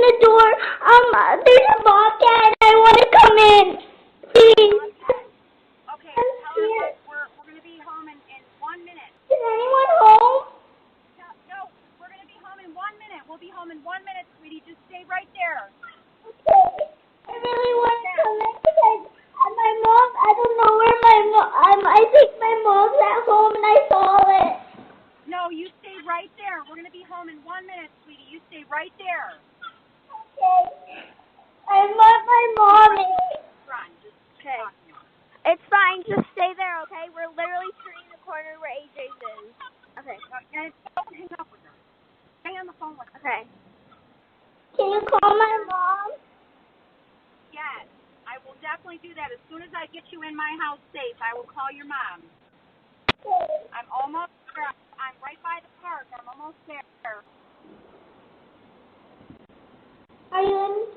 the door. There's a bobcat. I want to come in. Please. Okay, tell her we're going to be home in 1 minute. Is anyone home? No, we're going to be home in 1 minute. We'll be home in 1 minute, sweetie. Just stay right there. Okay. I really want to come in because my mom, I don't know where my mom, I think my mom's at home and I saw it. No, you stay right there. We're going to be home in 1 minute, sweetie. You stay right there. Okay. I want my mommy. Run. Just okay. It's fine. Just stay there, okay? We're literally turning the corner where AJ's is. Okay. And don't hang up with her. Stay on the phone with her. Okay. Can you call my mom? Yes, I will definitely do that. As soon as I get you in my house safe, I will call your mom. Okay. I'm almost there. I'm right by the park. I'm almost there. Are you in